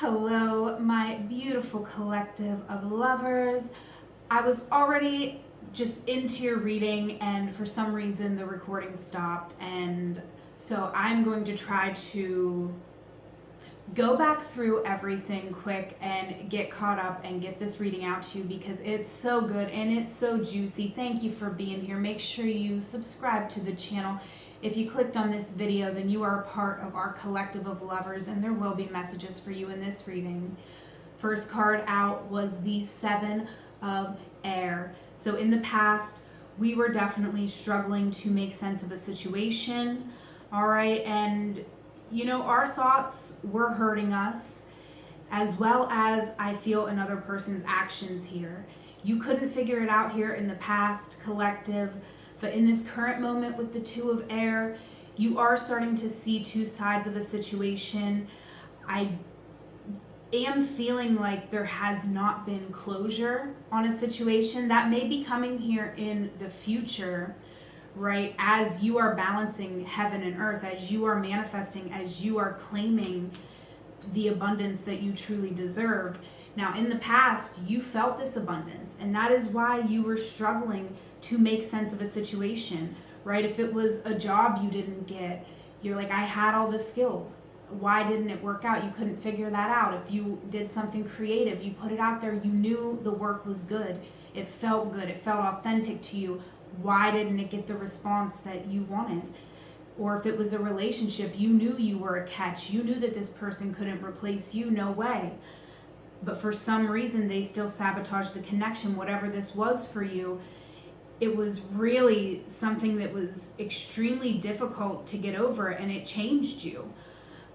Hello, my beautiful collective of lovers. I was already just into your reading, and for some reason the recording stopped, and so I'm going to try to go back through everything quick and get caught up and get this reading out to you because it's so good and it's so juicy. Thank you for being here. Make sure you subscribe to the channel. If you clicked on this video, then you are a part of our collective of lovers, and there will be messages for you in this reading. First card out was the Seven of Air. So in the past, we were definitely struggling to make sense of a situation, all right? And you know, our thoughts were hurting us, as well as I feel another person's actions here. You couldn't figure it out here in the past, collective, but in this current moment with the Two of Air, you are starting to see two sides of a situation. I am feeling like there has not been closure on a situation that may be coming here in the future, right? As you are balancing heaven and earth, as you are manifesting, as you are claiming the abundance that you truly deserve. Now, in the past, you felt this abundance, and that is why you were struggling to make sense of a situation, right? If it was a job you didn't get, you're like, I had all the skills. Why didn't it work out? You couldn't figure that out. If you did something creative, you put it out there, you knew the work was good. It felt good. It felt authentic to you. Why didn't it get the response that you wanted? Or if it was a relationship, you knew you were a catch. You knew that this person couldn't replace you. No way. But for some reason, they still sabotaged the connection. Whatever this was for you, it was really something that was extremely difficult to get over, and it changed you,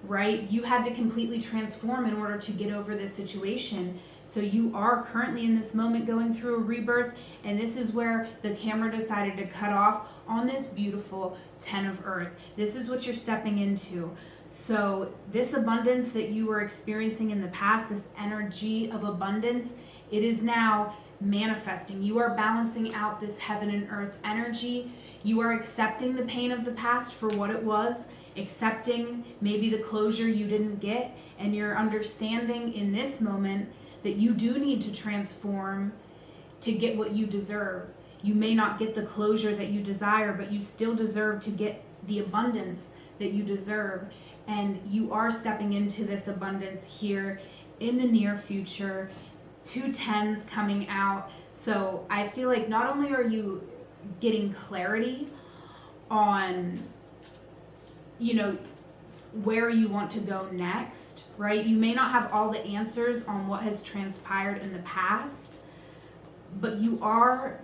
right? You had to completely transform in order to get over this situation. So you are currently in this moment going through a rebirth, and this is where the camera decided to cut off on this beautiful Ten of Earth. This is what you're stepping into. So this abundance that you were experiencing in the past, this energy of abundance, it is now manifesting. You are balancing out this heaven and earth energy. You are accepting the pain of the past for what it was, accepting maybe the closure you didn't get, and you're understanding in this moment that you do need to transform to get what you deserve. You may not get the closure that you desire, but you still deserve to get the abundance that you deserve. And you are stepping into this abundance here in the near future. Two tens coming out. So I feel like not only are you getting clarity on, you know, where you want to go next, right? You may not have all the answers on what has transpired in the past, but you are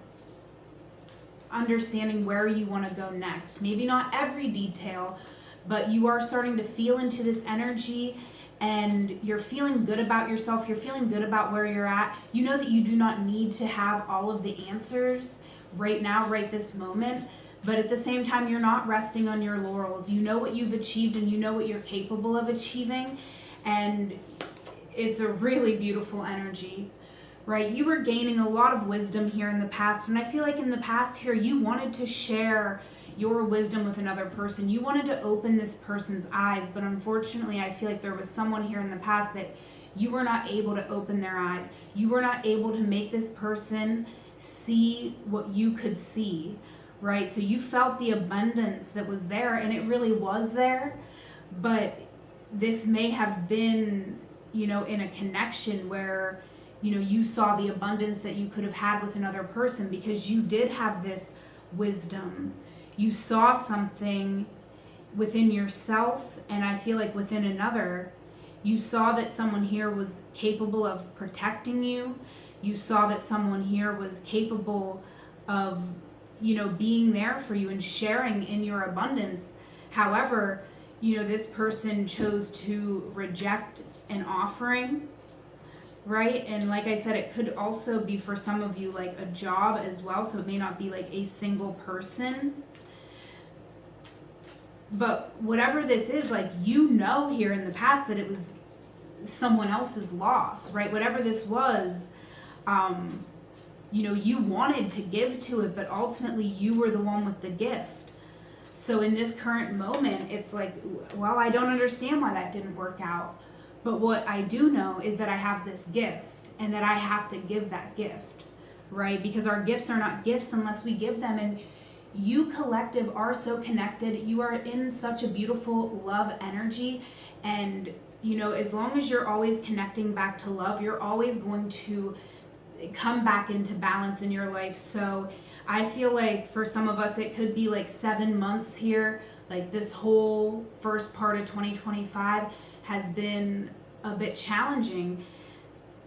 understanding where you want to go next. Maybe not every detail, but you are starting to feel into this energy, and you're feeling good about yourself. You're feeling good about where you're at. You know that you do not need to have all of the answers right now, right this moment. But at the same time, you're not resting on your laurels. You know what you've achieved, and you know what you're capable of achieving. And it's a really beautiful energy, right? You were gaining a lot of wisdom here in the past. And I feel like in the past here, you wanted to share your wisdom with another person. You wanted to open this person's eyes, but unfortunately, I feel like there was someone here in the past that you were not able to open their eyes. You were not able to make this person see what you could see, right? So you felt the abundance that was there, and it really was there, but this may have been, you know, in a connection where, you know, you saw the abundance that you could have had with another person because you did have this wisdom. You saw something within yourself, and I feel like within another. You saw that someone here was capable of protecting you. You saw that someone here was capable of, you know, being there for you and sharing in your abundance. However, you know, this person chose to reject an offering, right? And like I said, it could also be for some of you like a job as well. So it may not be like a single person. But whatever this is, like, you know, here in the past that it was someone else's loss, right? Whatever this was, you know, you wanted to give to it, but ultimately you were the one with the gift. So in this current moment, it's like, well, I don't understand why that didn't work out. But what I do know is that I have this gift and that I have to give that gift, right? Because our gifts are not gifts unless we give them. And you collective are so connected. You are in such a beautiful love energy. And, you know, as long as you're always connecting back to love, you're always going to come back into balance in your life. So I feel like for some of us, it could be like 7 months here. Like this whole first part of 2025 has been a bit challenging,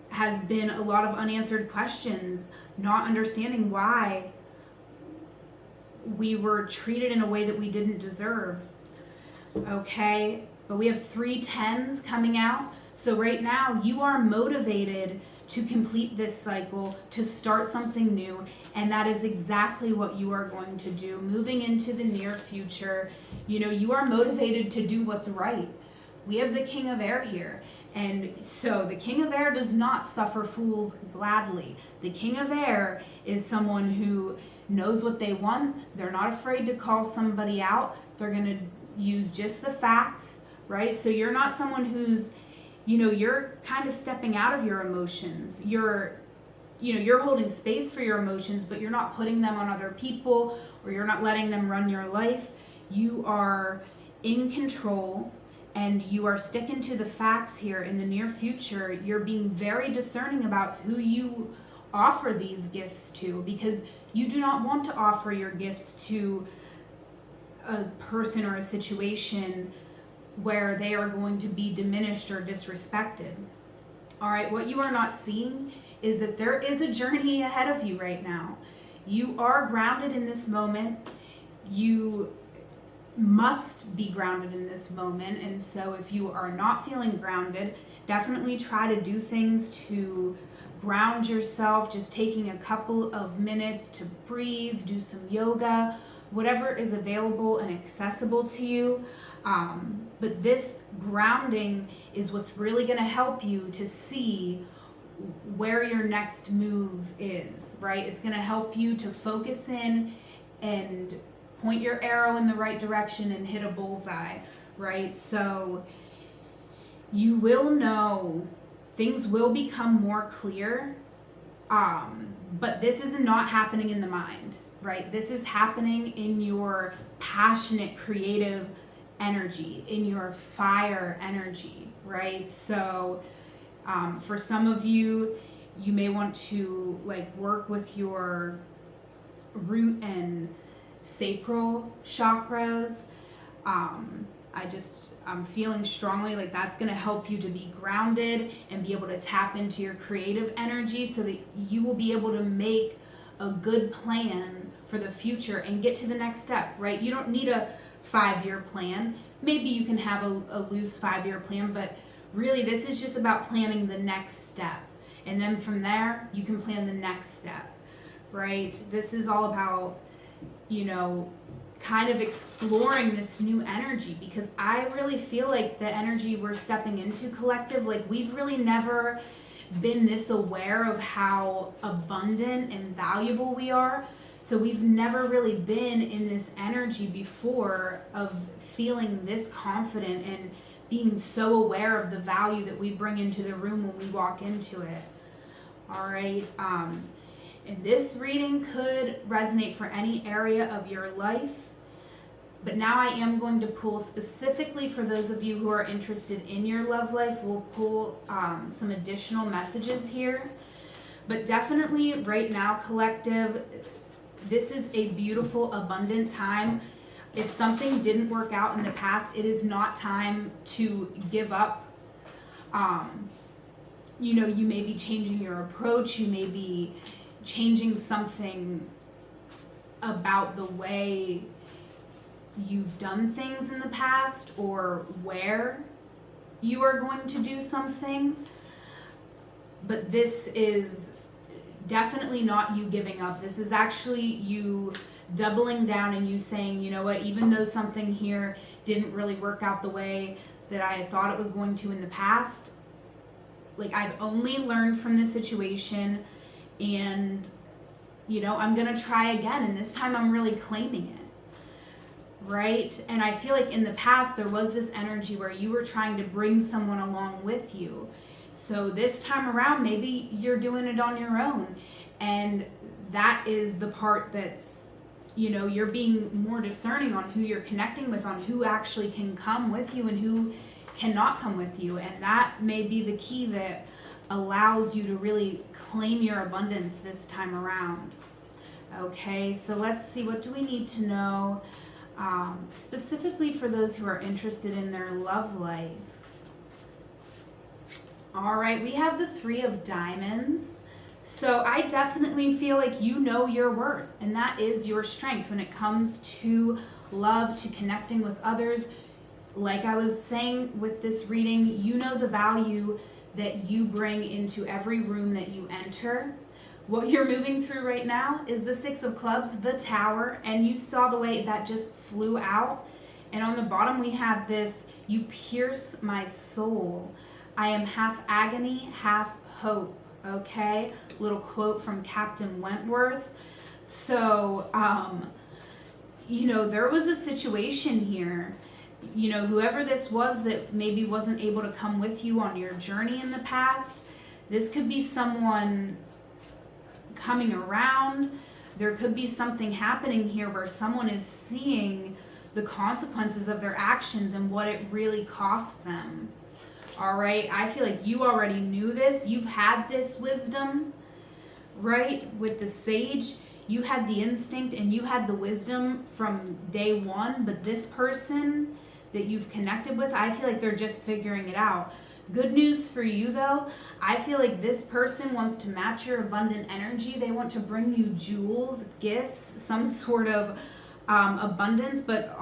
has been a lot of unanswered questions, not understanding why we were treated in a way that we didn't deserve. Okay, but we have 3 10s coming out. So right now you are motivated to complete this cycle, to start something new, and that is exactly what you are going to do moving into the near future. You know, you are motivated to do what's right. We have the King of Air here, and so the King of Air does not suffer fools gladly. The King of Air is someone who knows what they want. They're not afraid to call somebody out. They're going to use just the facts, right? So you're not someone who's, you know, you're kind of stepping out of your emotions. You're holding space for your emotions, but you're not putting them on other people, or you're not letting them run your life. You are in control, and you are sticking to the facts here. In the near future, you're being very discerning about who you offer these gifts to, because you do not want to offer your gifts to a person or a situation where they are going to be diminished or disrespected. All right, what you are not seeing is that there is a journey ahead of you right now. You are grounded in this moment. You must be grounded in this moment. And so if you are not feeling grounded, definitely try to do things to ground yourself, just taking a couple of minutes to breathe, do some yoga, whatever is available and accessible to you. But this grounding is what's really going to help you to see where your next move is, right? It's going to help you to focus in and point your arrow in the right direction and hit a bullseye, right? So you will know, things will become more clear, but this is not happening in the mind, right? This is happening in your passionate, creative energy, in your fire energy, right? So for some of you, you may want to like work with your root and sacral chakras. I'm feeling strongly like that's going to help you to be grounded and be able to tap into your creative energy so that you will be able to make a good plan for the future and get to the next step, right? You don't need a 5-year plan. Maybe you can have a loose 5-year plan, but really this is just about planning the next step. And then from there, you can plan the next step, right? This is all about, you know, kind of exploring this new energy, because I really feel like the energy we're stepping into collective, like we've really never been this aware of how abundant and valuable we are. So we've never really been in this energy before of feeling this confident and being so aware of the value that we bring into the room when we walk into it. All right. And this reading could resonate for any area of your life. But now I am going to pull specifically for those of you who are interested in your love life. We'll pull some additional messages here. But definitely right now, collective, this is a beautiful, abundant time. If something didn't work out in the past, it is not time to give up. You know, you may be changing your approach. You may be changing something about the way you've done things in the past or where you are going to do something. But this is definitely not you giving up. This is actually you doubling down and you saying, you know what, even though something here didn't really work out the way that I thought it was going to in the past, like I've only learned from this situation, and you know, I'm gonna try again, and this time I'm really claiming it. right? And I feel like in the past there was this energy where you were trying to bring someone along with you. So this time around, maybe you're doing it on your own. And that is the part that's, you're being more discerning on who you're connecting with, on who actually can come with you and who cannot come with you. And that may be the key that allows you to really claim your abundance this time around. Okay, so let's see, what do we need to know specifically for those who are interested in their love life? All right, we have the 3 of Diamonds. So I definitely feel like you know your worth, and that is your strength when it comes to love, to connecting with others. Like I was saying with this reading, you know the value that you bring into every room that you enter. What you're moving through right now is the 6 of Clubs, the Tower, and you saw the way that just flew out. And on the bottom we have this, you pierce my soul. I am half agony, half hope. Okay, little quote from Captain Wentworth. So, there was a situation here, whoever this was that maybe wasn't able to come with you on your journey in the past, this could be someone coming around. There could be something happening here where someone is seeing the consequences of their actions and what it really cost them. All right, I feel like you already knew this. You've had this wisdom, right? With the Sage, you had the instinct and you had the wisdom from day one, but this person that you've connected with, I feel like they're just figuring it out. Good news for you though, I feel like this person wants to match your abundant energy. They want to bring you jewels, gifts, some sort of abundance, but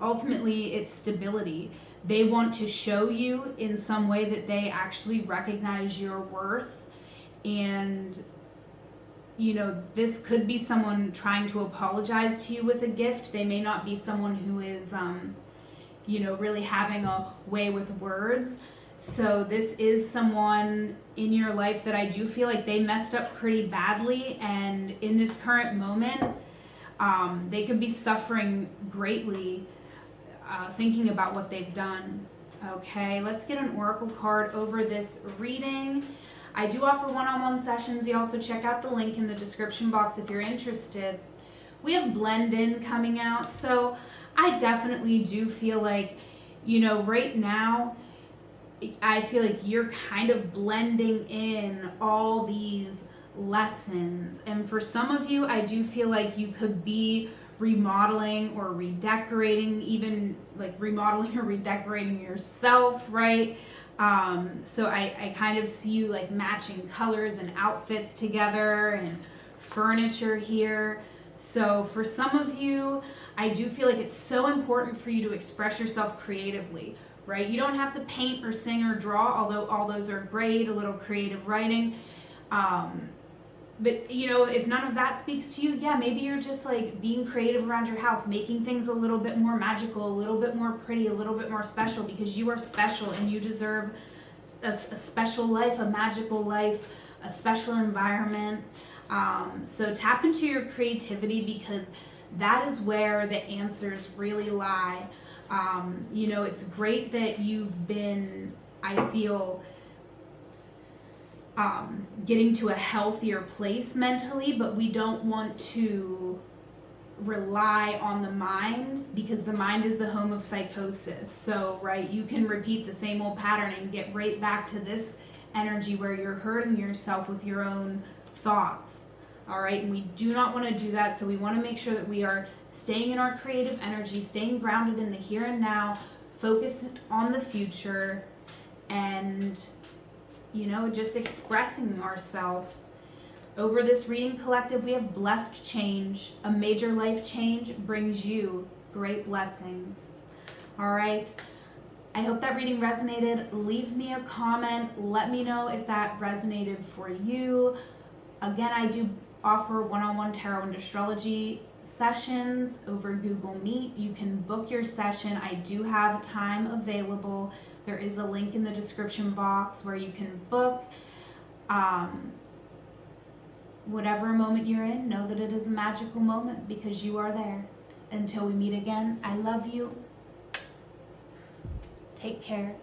ultimately it's stability. They want to show you in some way that they actually recognize your worth. And, this could be someone trying to apologize to you with a gift. They may not be someone who is, really having a way with words. So this is someone in your life that I do feel like they messed up pretty badly. And in this current moment, they could be suffering greatly thinking about what they've done. Okay, let's get an oracle card over this reading. I do offer one-on-one sessions. You also check out the link in the description box if you're interested. We have Blend In coming out, so I definitely do feel like, right now, I feel like you're kind of blending in all these lessons. And for some of you, I do feel like you could be remodeling or redecorating, even like remodeling or redecorating yourself, right? So I kind of see you like matching colors and outfits together and furniture here. So for some of you, I do feel like it's so important for you to express yourself creatively, right? You don't have to paint or sing or draw, although all those are great, a little creative writing. But if none of that speaks to you, yeah, maybe you're just like being creative around your house, making things a little bit more magical, a little bit more pretty, a little bit more special, because you are special and you deserve a special life, a magical life, a special environment. So tap into your creativity, because that is where the answers really lie. It's great that you've been, I feel, getting to a healthier place mentally, but we don't want to rely on the mind, because the mind is the home of psychosis. So, right, you can repeat the same old pattern and get right back to this energy where you're hurting yourself with your own thoughts. All right, and we do not want to do that. So we want to make sure that we are staying in our creative energy, staying grounded in the here and now, focused on the future, and just expressing ourselves. Over this reading collective, we have blessed change. A major life change brings you great blessings. All right. I hope that reading resonated. Leave me a comment. Let me know if that resonated for you. Again, I do offer one-on-one tarot and astrology sessions over Google Meet. You can book your session. I do have time available. There is a link in the description box where you can book. Whatever moment you're in, know that it is a magical moment, because you are there. until we meet again, I love you. Take care.